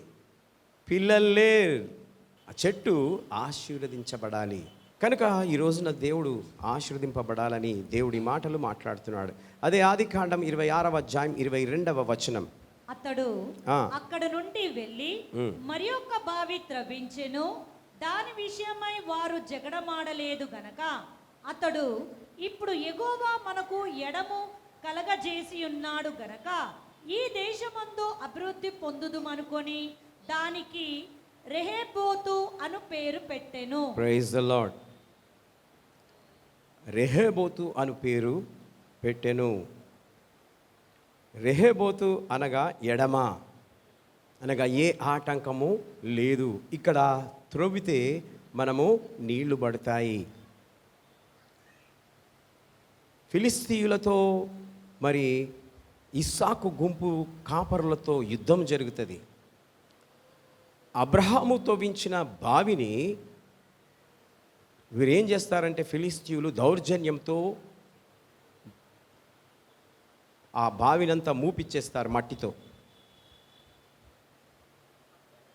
B: పిల్లలే. ఆ చెట్టు ఆశీర్వదించబడాలి. కనుక ఈ రోజున దేవుడు ఆశీర్వదింపబడాలని దేవుడి మాటలు మాట్లాడుతున్నాడు. అదే ఆదికాండం 26వ అధ్యాయం 22వ వచనం.
C: అతడు అక్కడ నుండి వెళ్ళి మరి ఒక బావి త్రవ్వించెను, దాని విషయమై వారు జగడమాడలేదు గనక అతడు ఇప్పుడు యెహోవా మనకు ఎడము కలగజేసి ఉన్నాడు గనక ఈ దేశమందు అభివృద్ధి పొందుదుమనుకొని దానికి రెహోబోతు అను పేరు పెట్టెను.
B: Praise the Lord. రెహోబోతు అను పేరు పెట్టెను. రెహోబోతు అనగా ఎడమ, అనగా ఏ ఆటంకము లేదు. ఇక్కడ త్రవ్వితే మనము నీళ్లు పడతాయి. ఫిలిస్తీయులతో మరి ఇస్సాకు గుంపు కాపరులతో యుద్ధం జరుగుతుంది. అబ్రహాము తవ్వించిన బావిని వీరేం చేస్తారంటే ఫిలిస్తీయులు దౌర్జన్యంతో ఆ బావినంతా మూపిచ్చేస్తారు మట్టితో.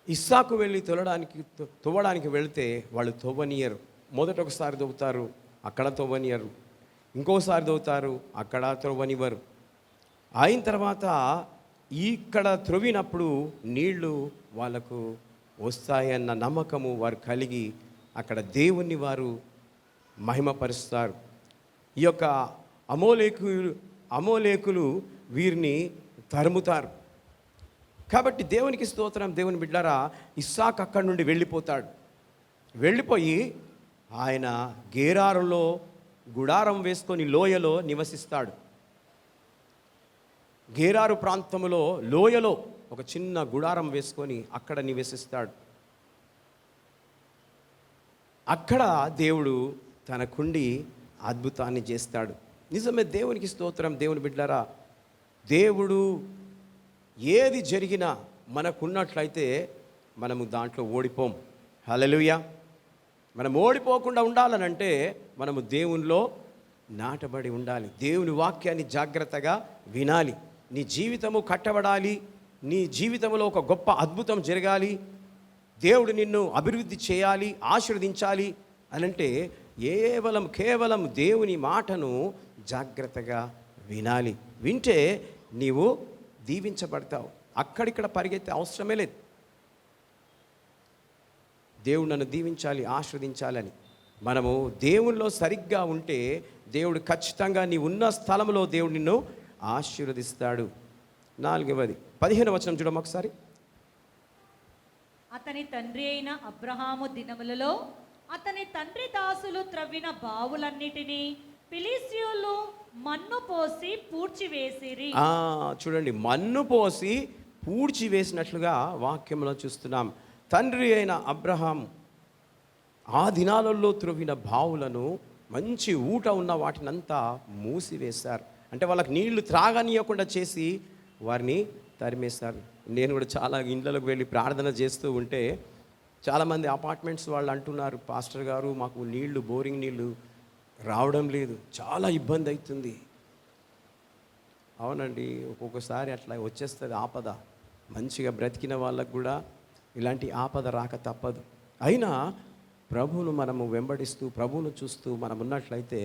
B: ఇస్సాకు వెళ్ళి తవ్వడానికి వెళితే వాళ్ళు తవ్వనియరు. మొదట ఒకసారి తవ్వుతారు, అక్కడ తవ్వనియరు, ఇంకోసారి తవ్వుతారు, అక్కడ త్రవ్వనివ్వరు. అయిన తర్వాత ఇక్కడ త్రవ్వినప్పుడు నీళ్లు వాళ్ళకు వస్తాయన్న నమ్మకము వారు కలిగి అక్కడ దేవుణ్ణి వారు మహిమపరుస్తారు. ఈ యొక్క అమోలేకులు వీరిని తరుముతారు. కాబట్టి దేవునికి స్తోత్రం. దేవుని బిడ్డలారా, ఇస్సాకు అక్కడి నుండి వెళ్ళిపోతాడు. వెళ్ళిపోయి ఆయన గేరారులో గుడారం వేసుకొని లోయలో నివసిస్తాడు. గేరారు ప్రాంతంలో లోయలో ఒక చిన్న గుడారం వేసుకొని అక్కడ నివసిస్తాడు. అక్కడ దేవుడు తనకుండి అద్భుతాన్ని చేస్తాడు. నిజమే, దేవునికి స్తోత్రం. దేవుని బిడ్డలారా, దేవుడు ఏది జరిగినా మనకున్నట్లయితే మనము దాంట్లో ఓడిపోం. హల్లెలూయా. మనం ఓడిపోకుండా ఉండాలనంటే మనము దేవునిలో నాటబడి ఉండాలి. దేవుని వాక్యాన్ని జాగ్రత్తగా వినాలి. నీ జీవితము కట్టబడాలి, నీ జీవితంలో ఒక గొప్ప అద్భుతం జరగాలి, దేవుడు నిన్ను అభివృద్ధి చేయాలి, ఆశీర్వదించాలి అనంటే కేవలం దేవుని మాటను జాగ్రత్తగా వినాలి. వింటే నీవు దీవించబడతావు. అక్కడిక్కడ పరిగెత్తే అవసరమే లేదు. దేవుడు నన్ను దీవించాలి, ఆశీర్వదించాలని మనము దేవునిలో సరిగ్గా ఉంటే దేవుడు ఖచ్చితంగా నీ ఉన్న స్థలంలో దేవుడు నిన్ను ఆశీర్వదిస్తాడు. 4వది 15వ వచనం చూడము ఒకసారి.
C: అతని తండ్రి అయిన అబ్రహాము దినములలో అతని తండ్రి దాసులు త్రవ్విన బావులన్నిటినీ ఫిలిష్తీయులు మన్ను పోసి పూడ్చివేసిరి.
B: చూడండి, మన్ను పోసి పూడ్చివేసినట్లుగా వాక్యంలో చూస్తున్నాం. తండ్రి అయిన అబ్రహాం ఆ దినాలలో త్రవ్విన బావులను, మంచి ఊట ఉన్న వాటినంతా మూసివేశారు. అంటే వాళ్ళకి నీళ్లు త్రాగనీయకుండా చేసి వారిని తరిమేశారు. నేను కూడా చాలా ఇండ్లకు వెళ్ళి ప్రార్థన చేస్తూ ఉంటే చాలామంది అపార్ట్మెంట్స్ వాళ్ళు అంటున్నారు, పాస్టర్ గారు మాకు నీళ్లు, బోరింగ్ నీళ్లు రావడం లేదు, చాలా ఇబ్బంది అవుతుంది. అవునండి, ఒక్కొక్కసారి అట్లా వచ్చేస్తుంది ఆపద. మంచిగా బ్రతికిన వాళ్ళకు కూడా ఇలాంటి ఆపద రాక తప్పదు. అయినా ప్రభువును మనము వెంబడిస్తూ, ప్రభువును చూస్తూ మనం ఉన్నట్లయితే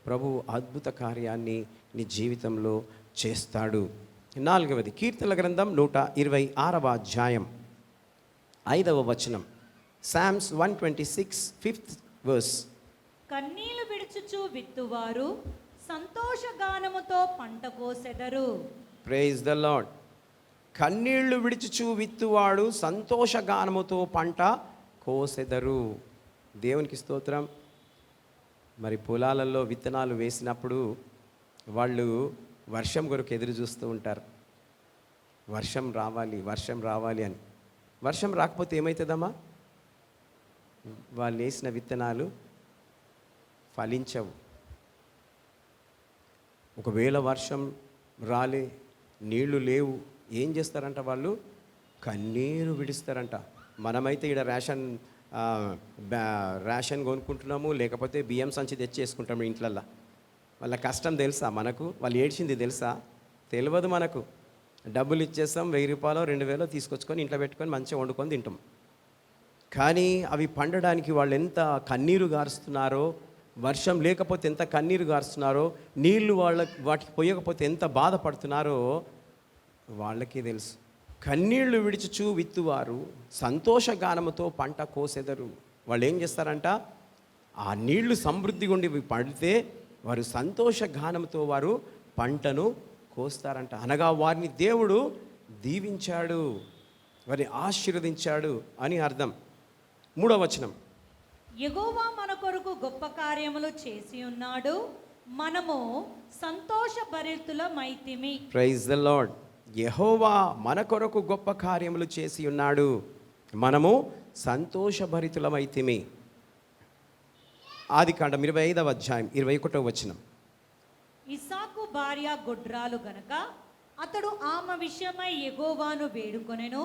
B: ప్రభు అద్భుత కార్యాన్ని నీ జీవితంలో చేస్తాడు. 4వది కీర్తనల గ్రంథం 126వ అధ్యాయం 5వ వచనం. Psalms 126 5th verse.
C: కన్నీళ్లు విడుచుచు విత్తువారు సంతోషగానముతో పంట కోసెదరు.
B: Praise the lord. కన్నీళ్లు విడుచుచు విత్తువాడు సంతోషగానముతో పంట కోసెదరు. దేవునికి స్తోత్రం. మరి పొలాలలో విత్తనాలు వేసినప్పుడు వాళ్ళు వర్షం కొరకు ఎదురు చూస్తూ ఉంటారు. వర్షం రావాలి, వర్షం రావాలి అని. వర్షం రాకపోతే ఏమవుతుందమ్మా? వాళ్ళు వేసిన విత్తనాలు ఫలించవు. ఒకవేళ వర్షం రాలే, నీళ్లు లేవు, ఏం చేస్తారంట? వాళ్ళు కన్నీరు విడుస్తారంట. మనమైతే ఇక్కడ రేషన్ కొనుక్కుంటున్నాము, లేకపోతే బియ్యం సంచి తెచ్చేసుకుంటాము ఇంట్లల్లో. వాళ్ళ కష్టం తెలుసా మనకు? వాళ్ళు ఏడ్చింది తెలుసా? తెలియదు మనకు. డబ్బులు ఇచ్చేస్తాం, 1000 రూపాయలు 2000 తీసుకొచ్చుకొని ఇంట్లో పెట్టుకొని మంచిగా వండుకొని తింటాం. కానీ అవి పండడానికి వాళ్ళు ఎంత కన్నీరు గారుస్తున్నారో, వర్షం లేకపోతే ఎంత కన్నీరు గారుస్తున్నారో, నీళ్లు వాటికి పోయకపోతే ఎంత బాధపడుతున్నారో వాళ్ళకే తెలుసు. కన్నీళ్లు విడిచుచు విత్తువారు సంతోషగానముతో పంట కోసెదరు. వాళ్ళు ఏం చేస్తారంట? ఆ నీళ్లు సమృద్ధిగా ఉండి పడితే వారు సంతోషగానంతో వారు పంటను కోస్తారంట. అనగా వారిని దేవుడు దీవించాడు, వారిని ఆశీర్వదించాడు అని అర్థం. 3వ వచనం,
C: యెహోవా మన కొరకు గొప్ప కార్యములు చేసి ఉన్నాడు, మనము సంతోషభరితులమైతిమి.
B: Praise the Lord. యెహోవా మన కొరకు గొప్ప కార్యములు చేసి ఉన్నాడు, మనము సంతోషభరితులమైతిమి. ఆదికాండం 25వ అధ్యాయం 21వ వచనం,
C: ఇస్సాకు భార్య గొడ్రాలు గనక అతడు ఆమె విషయమై యెహోవాను వేడుకొనెను.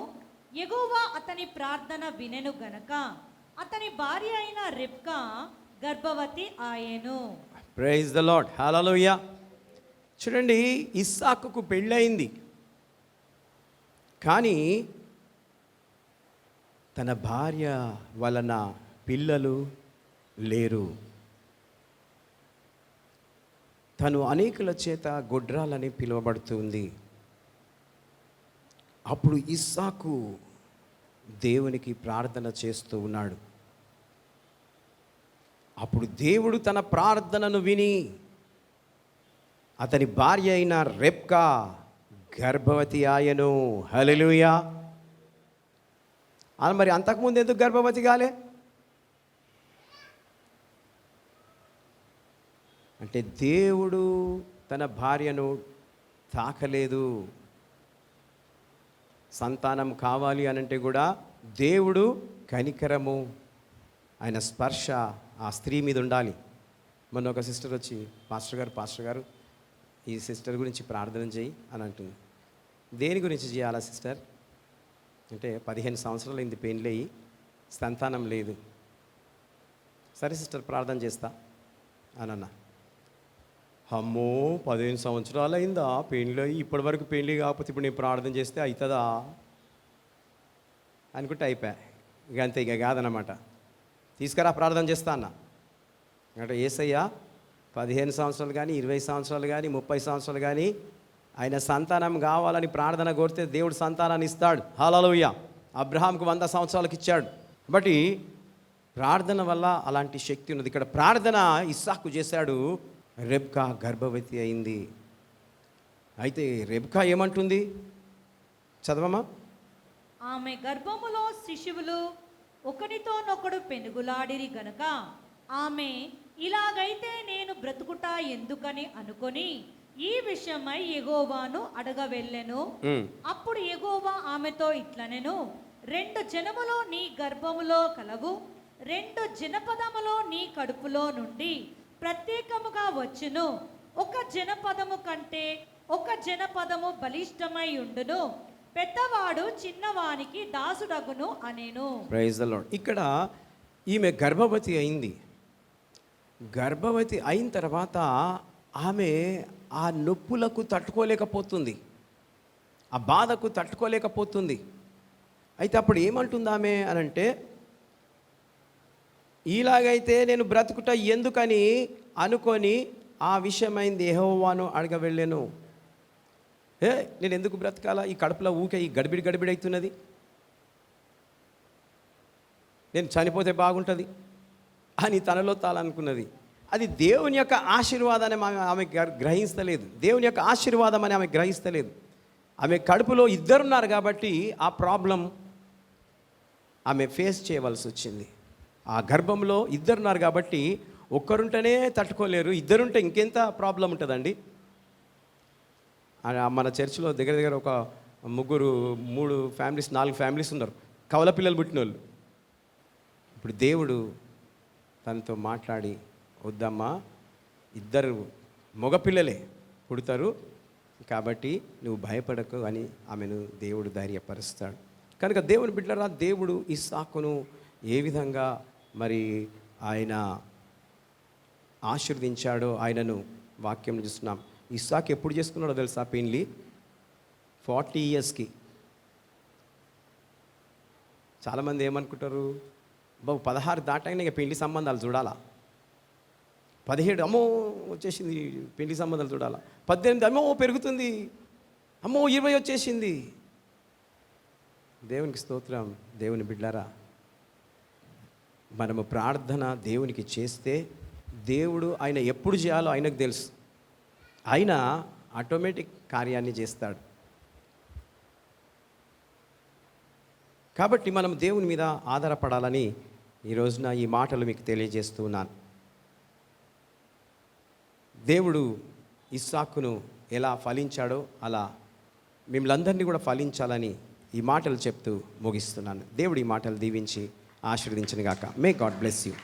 C: యెహోవా అతని ప్రార్థన వినెను గనక అతని భార్య అయిన రిబ్కా గర్భవతి ఆయెను.
B: Praise the Lord. హల్లెలూయా. చూడండి, ఇస్సాకుకు పెళ్ళయింది, కానీ తన భార్య వలన పిల్లలు లేరు. తను అనేకుల చేత గొడ్రాలని పిలువబడుతుంది. అప్పుడు ఇస్సాకు దేవునికి ప్రార్థన చేస్తూ ఉన్నాడు. అప్పుడు దేవుడు తన ప్రార్థనను విని అతని భార్య అయిన రెబ్కా గర్భవతి ఆయను. హల్లెలూయా. మరి అంతకుముందు ఎందుకు గర్భవతి కాలే? అంటే దేవుడు తన భార్యను తాకలేదు. సంతానం కావాలి అనంటే కూడా దేవుడు కనికరము, ఆయన స్పర్శ ఆ స్త్రీ మీద ఉండాలి. మొన్న ఒక సిస్టర్ వచ్చి, పాస్టర్ గారు ఈ సిస్టర్ గురించి ప్రార్థన చేయి అని అంటుంది. దేని గురించి చేయాలా సిస్టర్ అంటే, 15 సంవత్సరాలు అయింది పెళ్ళి, సంతానం లేదు. సరే సిస్టర్ ప్రార్థన చేస్తా అని అన్నా. అమ్మో, 15 సంవత్సరాలు అయిందా పెళ్ళి, ఇప్పటి వరకు పెళ్ళి కాకపోతే ఇప్పుడు నేను ప్రార్థన చేస్తే అవుతుందా అనుకుంటే అయిపోయా. ఇక అంతే, ఇక కాదనమాట. తీసుకురా ప్రార్థన చేస్తా అన్న. అంటే యేసయ్య 15 సంవత్సరాలు కానీ 20 సంవత్సరాలు కానీ 30 సంవత్సరాలు కానీ ఆయన సంతానం కావాలని ప్రార్థన కోరితే దేవుడు సంతానాన్ని ఇస్తాడు. హల్లెలూయా. అబ్రహాంకు 100 సంవత్సరాలకు ఇచ్చాడు. బట్టి ప్రార్థన వల్ల అలాంటి శక్తి ఉన్నది. ఇక్కడ ప్రార్థన ఇస్సాకు చేశాడు, రెబ్కా గర్భవతి అయింది. అయితే రెబ్కా ఏమంటుంది చదవమా?
C: ఆమె గర్భములో శిశువులు ఒకనితోనొకడు పెనుగులాడిరి గనక ఆమె, ఇలాగైతే నేను బ్రతుకుట ఎందుకని అనుకొని ఈ విషయమై యెహోవాను అడగవెళ్ళెను. అప్పుడు యెహోవా ఆమెతో ఇట్లనెను, 2 జనములు నీ గర్భములో కలవు, 2 జనపదములో నీ కడుపులో నుండి ప్రత్యేకముగా వచ్చును. ఒక జనపదము కంటే ఒక జనపదము బలిష్టమై ఉండును, పెద్దవాడు చిన్నవానికి దాసుడగును అనేను.
B: Praise the Lord. ఇక్కడ ఈమె గర్భవతి అయింది. గర్భవతి అయిన తర్వాత ఆమె ఆ నొప్పులకు తట్టుకోలేకపోతుంది, ఆ బాధకు తట్టుకోలేకపోతుంది. అయితే అప్పుడు ఏమంటుంది ఆమె అనంటే, ఇలాగైతే నేను బ్రతుకుట ఎందుకని అనుకొని ఆ విషయమైంది యెహోవాను అడగవెళ్ళాను. నేను ఎందుకు బ్రతకాలా, ఈ కడుపులో ఊకే ఈ గడిబిడి అవుతున్నది, నేను చనిపోతే బాగుంటుంది అని తనలో తాలనుకున్నది. అది దేవుని యొక్క ఆశీర్వాదాన్ని ఆమె గ్రహిస్తలేదు. దేవుని యొక్క ఆశీర్వాదం అని ఆమె గ్రహిస్తలేదు. ఆమె కడుపులో 2 ఉన్నారు కాబట్టి ఆ ప్రాబ్లం ఆమె ఫేస్ చేయవలసి వచ్చింది. ఆ గర్భంలో 2 ఉన్నారు కాబట్టి ఒక్కరుంటేనే తట్టుకోలేరు, 2 ఉంటే ఇంకెంత ప్రాబ్లం ఉంటుందండి. మన చర్చిలో దగ్గర దగ్గర ఒక 3 ఫ్యామిలీస్ 4 ఫ్యామిలీస్ ఉన్నారు, కవల పిల్లలు పుట్టిన వాళ్ళు. ఇప్పుడు దేవుడు తనతో మాట్లాడి, వద్దమ్మా, 2 మగపిల్లలే పుడతారు, కాబట్టి నువ్వు భయపడకు అని ఆమెను దేవుడు ధైర్యపరుస్తాడు. కనుక దేవుని బిడ్డలారా, దేవుడు ఇస్సాకును ఏ విధంగా మరి ఆయన ఆశీర్వదించాడో ఆయనను వాక్యం చూస్తున్నాం. ఇస్సాకు ఎప్పుడు చేసుకున్నాడో తెలుసా? పెళ్ళి 40 ఇయర్స్కి. చాలామంది ఏమనుకుంటారు, బాబు 16 దాటాక ఇక పెళ్లి సంబంధాలు చూడాలా, 17 అమ్మో వచ్చేసింది పెళ్లి సంబంధాలు చూడాలా, 18 అమ్మో పెరుగుతుంది, అమ్మో 20 వచ్చేసింది. దేవునికి స్తోత్రం. దేవుని బిడ్డలారా, మనము ప్రార్థన దేవునికి చేస్తే దేవుడు ఆయన ఎప్పుడు చేయాలో ఆయనకు తెలుసు. ఆయన ఆటోమేటిక్ కార్యాన్ని చేస్తాడు. కాబట్టి మనం దేవుని మీద ఆధారపడాలని ఈ రోజున ఈ మాటలు మీకు తెలియజేస్తూ ఉన్నాను. దేవుడు ఇస్సాకును ఎలా ఫలించాడో అలా మిమ్మల్ందరినీ కూడా ఫలించాలని ఈ మాటలు చెప్తూ ముగిస్తున్నాను. దేవుడు ఈ మాటలు దీవించి ఆశీర్వదించును గాక. May God bless you.